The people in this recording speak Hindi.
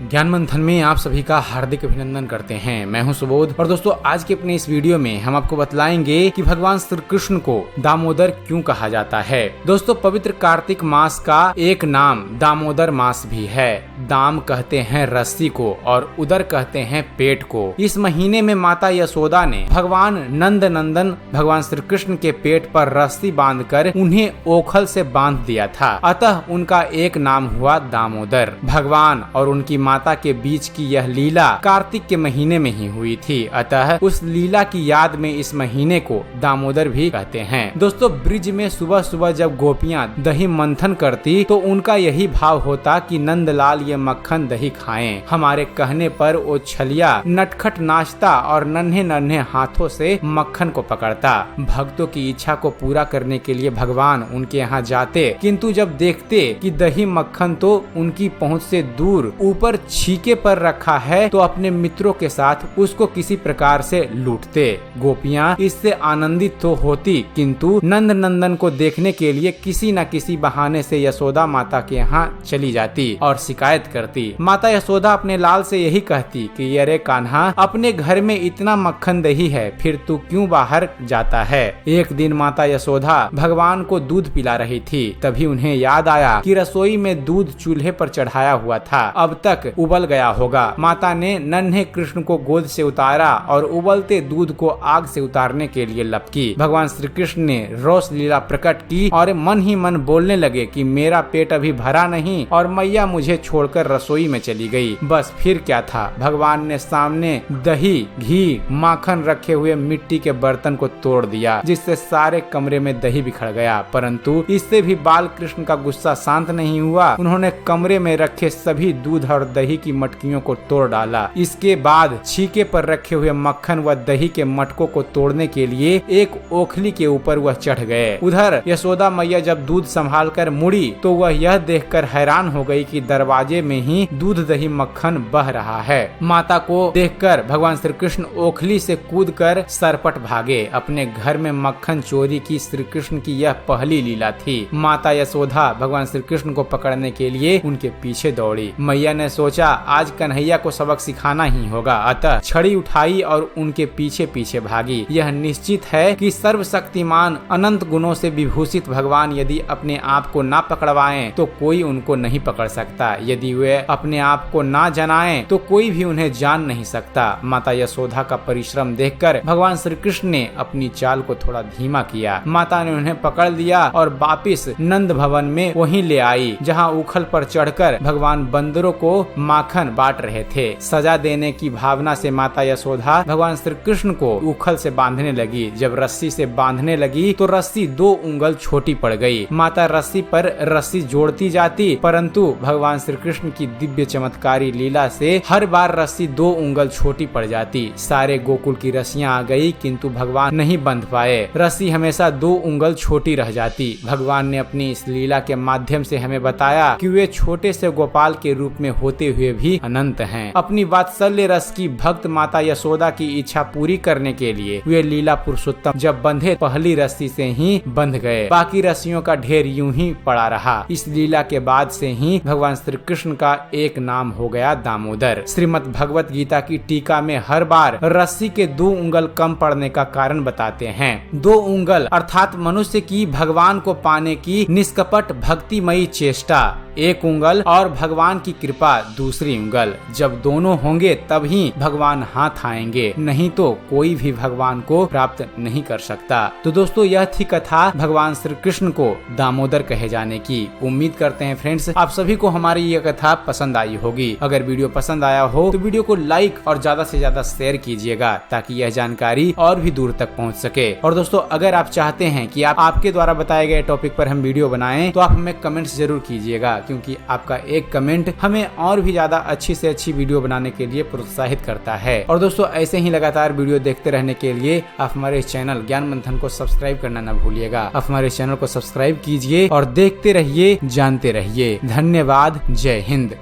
ज्ञान मंथन में आप सभी का हार्दिक अभिनंदन करते हैं। मैं हूं सुबोध और दोस्तों आज के अपने इस वीडियो में हम आपको बतलाएंगे कि भगवान श्री कृष्ण को दामोदर क्यों कहा जाता है। दोस्तों पवित्र कार्तिक मास का एक नाम दामोदर मास भी है। दाम कहते हैं रस्सी को और उदर कहते हैं पेट को। इस महीने में माता यशोदा ने भगवान नंद नंदन भगवान श्री कृष्ण के पेट पर रस्सी बांधकर उन्हें ओखल से बांध दिया था, अतः उनका एक नाम हुआ दामोदर। भगवान और उनकी माता के बीच की यह लीला कार्तिक के महीने में ही हुई थी, अतः उस लीला की याद में इस महीने को दामोदर भी कहते हैं। दोस्तों ब्रिज में सुबह सुबह जब गोपियां दही मंथन करती तो उनका यही भाव होता कि नंदलाल ये मक्खन दही खाएं। हमारे कहने पर वो छलिया नटखट नाचता और नन्हे नन्हे हाथों से मक्खन को पकड़ता। भक्तों की इच्छा को पूरा करने के लिए भगवान उनके यहाँ जाते, किंतु जब देखते कि दही मक्खन तो उनकी पहुँच से दूर ऊपर छीके पर रखा है तो अपने मित्रों के साथ उसको किसी प्रकार से लूटते। गोपियां इससे आनंदित तो होती, किंतु नंद नंदन को देखने के लिए किसी न किसी बहाने से यशोदा माता के यहाँ चली जाती और शिकायत करती। माता यशोदा अपने लाल से यही कहती कि अरे कान्हा, अपने घर में इतना मक्खन दही है, फिर तू क्यों बाहर जाता है। एक दिन माता यशोदा भगवान को दूध पिला रही थी, तभी उन्हें याद आया कि रसोई में दूध चूल्हे पर चढ़ाया हुआ था, अब तक उबल गया होगा। माता ने नन्हे कृष्ण को गोद से उतारा और उबलते दूध को आग से उतारने के लिए लपकी। भगवान श्री कृष्ण ने रोष लीला प्रकट की और मन ही मन बोलने लगे कि मेरा पेट अभी भरा नहीं और मैया मुझे छोड़कर रसोई में चली गई। बस फिर क्या था, भगवान ने सामने दही घी माखन रखे हुए मिट्टी के बर्तन को तोड़ दिया, जिससे सारे कमरे में दही बिखर गया। परंतु इससे भी बाल कृष्ण का गुस्सा शांत नहीं हुआ। उन्होंने कमरे में रखे सभी दूध और दही की मटकियों को तोड़ डाला। इसके बाद छीके पर रखे हुए मक्खन व दही के मटकों को तोड़ने के लिए एक ओखली के ऊपर वह चढ़ गए। उधर यशोदा मैया जब दूध संभाल कर मुड़ी तो वह यह देखकर हैरान हो गई कि दरवाजे में ही दूध दही मक्खन बह रहा है। माता को देखकर भगवान श्री कृष्ण ओखली से कूदकर सरपट भागे। अपने घर में मक्खन चोरी की श्री कृष्ण की यह पहली लीला थी। माता यशोदा भगवान श्री कृष्ण को पकड़ने के लिए उनके पीछे दौड़ी। मैया ने सोचा आज कन्हैया को सबक सिखाना ही होगा, अतः छड़ी उठाई और उनके पीछे पीछे भागी। यह निश्चित है कि सर्वशक्तिमान अनंत गुणों से विभूषित भगवान यदि अपने आप को ना पकड़वाएं तो कोई उनको नहीं पकड़ सकता। यदि वे अपने आप को ना जनाएं तो कोई भी उन्हें जान नहीं सकता। माता यशोदा का परिश्रम देखकर भगवान श्री कृष्ण ने अपनी चाल को थोड़ा धीमा किया। माता ने उन्हें पकड़ लिया और वापिस नंद भवन में वहीं ले आई, जहाँ उखल पर चढ़कर भगवान बंदरों को माखन बांट रहे थे। सजा देने की भावना से माता यशोदा भगवान श्री कृष्ण को उखल से बांधने लगी। जब रस्सी से बांधने लगी तो रस्सी 2 उंगल छोटी पड़ गई। माता रस्सी पर रस्सी जोड़ती जाती, परंतु भगवान श्री कृष्ण की दिव्य चमत्कारी लीला से हर बार रस्सी 2 उंगल छोटी पड़ जाती। सारे गोकुल की रस्सियां आ गई, किंतु भगवान नहीं बंध पाए। रस्सी हमेशा 2 उंगल छोटी रह जाती। भगवान ने अपनी इस लीला के माध्यम से हमें बताया कि वे छोटे से गोपाल के रूप में होते हुए भी अनंत हैं। अपनी वात्सल्य रस की भक्त माता यशोदा की इच्छा पूरी करने के लिए वे लीला पुरुषोत्तम जब बंधे पहली रस्सी से ही बंध गए, बाकी रस्सियों का ढेर यूं ही पड़ा रहा। इस लीला के बाद से ही भगवान श्री कृष्ण का एक नाम हो गया दामोदर। श्रीमद् भगवत गीता की टीका में हर बार रस्सी के 2 उंगल कम पड़ने का कारण बताते हैं। 2 उंगल अर्थात मनुष्य की भगवान को पाने की निष्कपट भक्तिमयी चेष्टा 1 उंगल और भगवान की कृपा 2 उंगल। जब दोनों होंगे तब ही भगवान हाथ आएंगे, नहीं तो कोई भी भगवान को प्राप्त नहीं कर सकता। तो दोस्तों यह थी कथा भगवान श्री कृष्ण को दामोदर कहे जाने की। उम्मीद करते हैं फ्रेंड्स आप सभी को हमारी यह कथा पसंद आई होगी। अगर वीडियो पसंद आया हो तो वीडियो को लाइक और ज्यादा से ज्यादा शेयर कीजिएगा, ताकि यह जानकारी और भी दूर तक पहुंच सके। और दोस्तों अगर आप चाहते हैं कि आपके द्वारा बताए गए टॉपिक पर हम वीडियो बनाएं तो आप हमें कमेंट्स जरूर कीजिएगा, क्योंकि आपका एक कमेंट हमें और भी ज्यादा अच्छी से अच्छी वीडियो बनाने के लिए प्रोत्साहित करता है। और दोस्तों ऐसे ही लगातार वीडियो देखते रहने के लिए आप हमारे चैनल ज्ञान मंथन को सब्सक्राइब करना न भूलिएगा। आप हमारे चैनल को सब्सक्राइब कीजिए और देखते रहिए, जानते रहिए। धन्यवाद। जय हिंद।